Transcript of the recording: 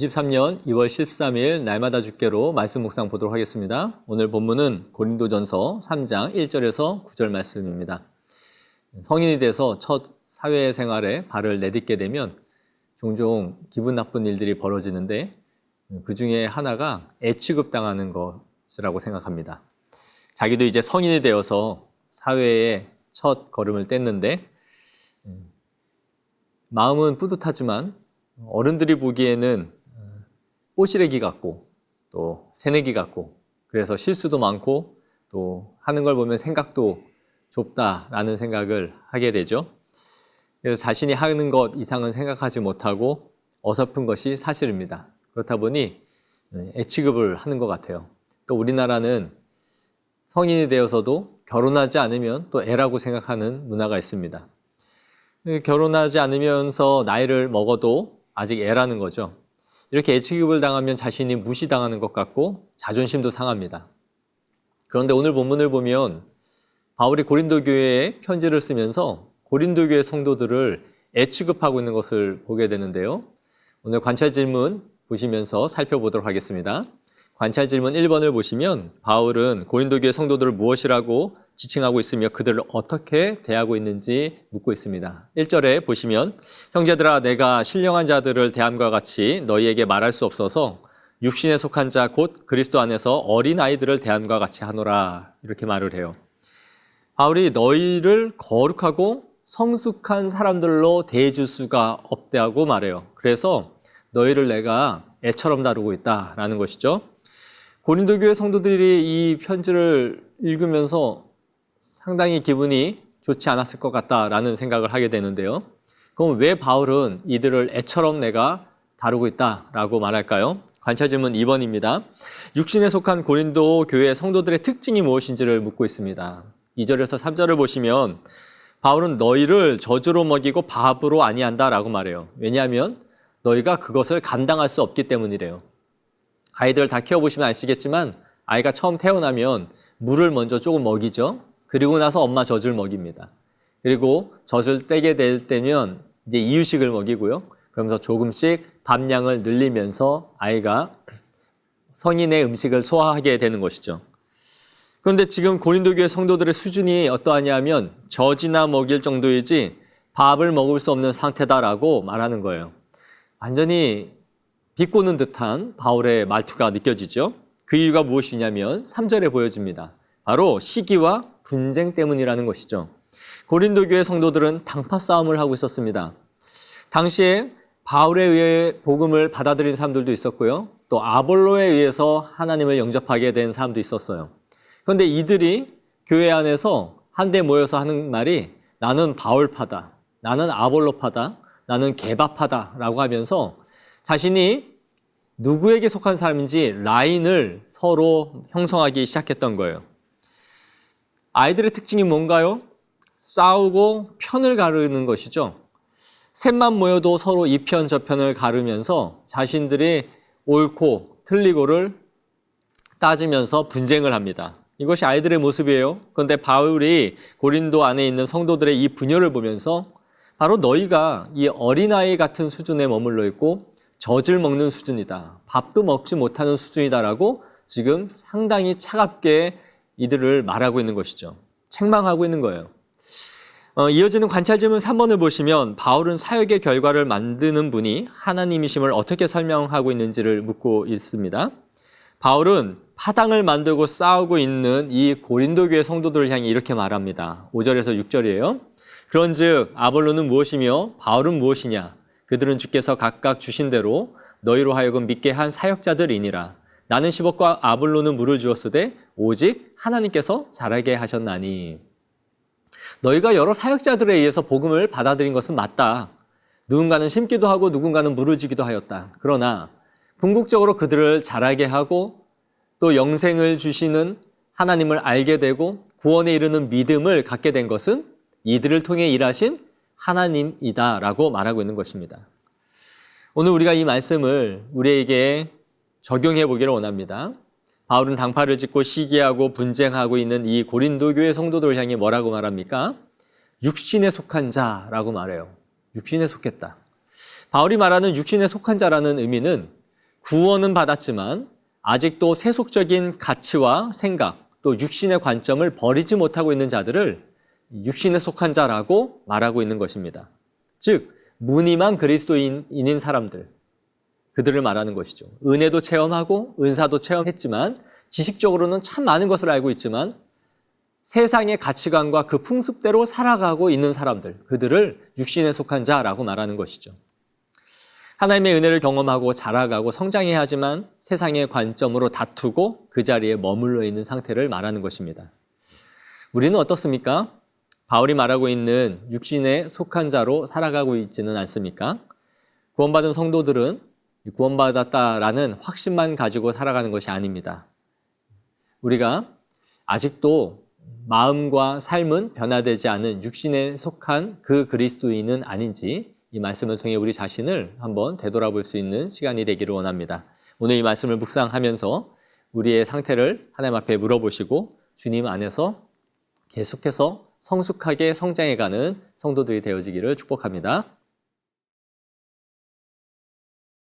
2023년 2월 13일 날마다 주께로 말씀 묵상 보도록 하겠습니다. 오늘 본문은 고린도전서 3장 1절에서 9절 말씀입니다. 성인이 돼서 첫 사회생활에 발을 내딛게 되면 종종 기분 나쁜 일들이 벌어지는데 그 중에 하나가 애취급당하는 것이라고 생각합니다. 자기도 이제 성인이 되어서 사회에 첫 걸음을 뗐는데 마음은 뿌듯하지만 어른들이 보기에는 꼬시래기 같고 또 새내기 같고 그래서 실수도 많고 또 하는 걸 보면 생각도 좁다라는 생각을 하게 되죠. 그래서 자신이 하는 것 이상은 생각하지 못하고 어설픈 것이 사실입니다. 그렇다 보니 애취급을 하는 것 같아요. 또 우리나라는 성인이 되어서도 결혼하지 않으면 또 애라고 생각하는 문화가 있습니다. 결혼하지 않으면서 나이를 먹어도 아직 애라는 거죠. 이렇게 애취급을 당하면 자신이 무시당하는 것 같고 자존심도 상합니다. 그런데 오늘 본문을 보면 바울이 고린도 교회에 편지를 쓰면서 고린도 교회 성도들을 애취급하고 있는 것을 보게 되는데요. 오늘 관찰 질문 보시면서 살펴보도록 하겠습니다. 관찰 질문 1번을 보시면 바울은 고린도 교회 성도들을 무엇이라고 지칭하고 있으며 그들을 어떻게 대하고 있는지 묻고 있습니다. 1절에 보시면 형제들아 내가 신령한 자들을 대함과 같이 너희에게 말할 수 없어서 육신에 속한 자 곧 그리스도 안에서 어린 아이들을 대함과 같이 하노라 이렇게 말을 해요. 바울이 너희를 거룩하고 성숙한 사람들로 대해줄 수가 없다고 말해요. 그래서 너희를 내가 애처럼 다루고 있다라는 것이죠. 고린도 교회 성도들이 이 편지를 읽으면서 상당히 기분이 좋지 않았을 것 같다라는 생각을 하게 되는데요. 그럼 왜 바울은 이들을 애처럼 내가 다루고 있다라고 말할까요? 관찰 질문 2번입니다. 육신에 속한 고린도 교회 성도들의 특징이 무엇인지를 묻고 있습니다. 2절에서 3절을 보시면 바울은 너희를 저주로 먹이고 밥으로 아니한다라고 말해요. 왜냐하면 너희가 그것을 감당할 수 없기 때문이래요. 아이들 다 키워보시면 아시겠지만 아이가 처음 태어나면 물을 먼저 조금 먹이죠. 그리고 나서 엄마 젖을 먹입니다. 그리고 젖을 떼게 될 때면 이제 이유식을 먹이고요. 그러면서 조금씩 밥량을 늘리면서 아이가 성인의 음식을 소화하게 되는 것이죠. 그런데 지금 고린도 교회 성도들의 수준이 어떠하냐면 젖이나 먹일 정도이지 밥을 먹을 수 없는 상태다라고 말하는 거예요. 완전히 비꼬는 듯한 바울의 말투가 느껴지죠. 그 이유가 무엇이냐면 3절에 보여집니다. 바로 시기와 분쟁 때문이라는 것이죠. 고린도 교회 성도들은 당파 싸움을 하고 있었습니다. 당시에 바울에 의해 복음을 받아들인 사람들도 있었고요. 또 아볼로에 의해서 하나님을 영접하게 된 사람도 있었어요. 그런데 이들이 교회 안에서 한데 모여서 하는 말이 나는 바울파다, 나는 아볼로파다, 나는 게바파다라고 하면서 자신이 누구에게 속한 사람인지 라인을 서로 형성하기 시작했던 거예요. 아이들의 특징이 뭔가요? 싸우고 편을 가르는 것이죠. 셋만 모여도 서로 이 편 저 편을 가르면서 자신들이 옳고 틀리고를 따지면서 분쟁을 합니다. 이것이 아이들의 모습이에요. 그런데 바울이 고린도 안에 있는 성도들의 이 분열을 보면서 바로 너희가 이 어린아이 같은 수준에 머물러 있고 젖을 먹는 수준이다. 밥도 먹지 못하는 수준이다라고 지금 상당히 차갑게 이들을 말하고 있는 것이죠. 책망하고 있는 거예요. 이어지는 관찰 질문 3번을 보시면 바울은 사역의 결과를 만드는 분이 하나님이심을 어떻게 설명하고 있는지를 묻고 있습니다. 바울은 파당을 만들고 싸우고 있는 이 고린도 교회 성도들을 향해 이렇게 말합니다. 5절에서 6절이에요. 그런즉 아볼로는 무엇이며 바울은 무엇이냐? 그들은 주께서 각각 주신 대로 너희로 하여금 믿게 한 사역자들이니라. 나는 10억과 아볼로는 물을 주었으되 오직 하나님께서 자라게 하셨나니. 너희가 여러 사역자들에 의해서 복음을 받아들인 것은 맞다. 누군가는 심기도 하고 누군가는 물을 주기도 하였다. 그러나 궁극적으로 그들을 자라게 하고 또 영생을 주시는 하나님을 알게 되고 구원에 이르는 믿음을 갖게 된 것은 이들을 통해 일하신 하나님이다라고 말하고 있는 것입니다. 오늘 우리가 이 말씀을 우리에게 적용해 보기를 원합니다. 바울은 당파를 짓고 시기하고 분쟁하고 있는 이 고린도 교회 성도들을 향해 뭐라고 말합니까? 육신에 속한 자라고 말해요. 육신에 속했다. 바울이 말하는 육신에 속한 자라는 의미는 구원은 받았지만 아직도 세속적인 가치와 생각, 또 육신의 관점을 버리지 못하고 있는 자들을 육신에 속한 자라고 말하고 있는 것입니다. 즉, 무늬만 그리스도인인 사람들, 그들을 말하는 것이죠. 은혜도 체험하고 은사도 체험했지만 지식적으로는 참 많은 것을 알고 있지만 세상의 가치관과 그 풍습대로 살아가고 있는 사람들, 그들을 육신에 속한 자라고 말하는 것이죠. 하나님의 은혜를 경험하고 자라가고 성장해야 하지만 세상의 관점으로 다투고 그 자리에 머물러 있는 상태를 말하는 것입니다. 우리는 어떻습니까? 바울이 말하고 있는 육신에 속한 자로 살아가고 있지는 않습니까? 구원받은 성도들은 구원받았다라는 확신만 가지고 살아가는 것이 아닙니다. 우리가 아직도 마음과 삶은 변화되지 않은 육신에 속한 그 그리스도인은 아닌지 이 말씀을 통해 우리 자신을 한번 되돌아볼 수 있는 시간이 되기를 원합니다. 오늘 이 말씀을 묵상하면서 우리의 상태를 하나님 앞에 물어보시고 주님 안에서 계속해서 성숙하게 성장해가는 성도들이 되어지기를 축복합니다.